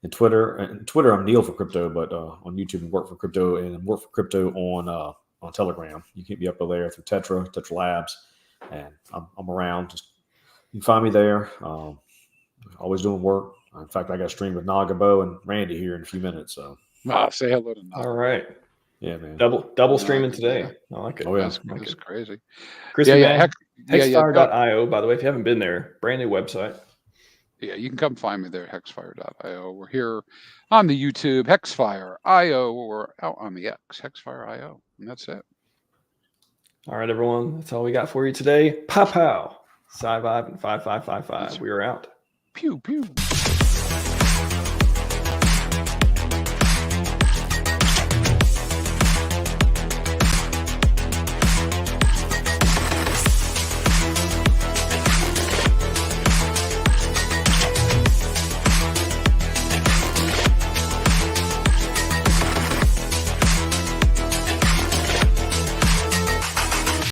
and Twitter. And Twitter, I'm Neil for Crypto, but on YouTube and Work for Crypto, and Work for Crypto on Telegram. You can be up there through Tetra Labs, and I'm around. Just You can find me there. Always doing work. In fact, I got to stream with Nagabo and Randy here in a few minutes. So Say hello to All right. yeah, man. Double streaming Nice, today. yeah. I like it. Oh, yeah. That's crazy. Crispy Yeah, Man. yeah. Hexfire.io, by the way, if you haven't been there, brand new website. Yeah, you can come find me there, hexfire.io. We're here on the YouTube, hexfire.io, or out on the X, hexfire.io. And that's it. All right, everyone. That's all we got for you today. Pow pow. Scivive and 5555. We are out. Pew, pew.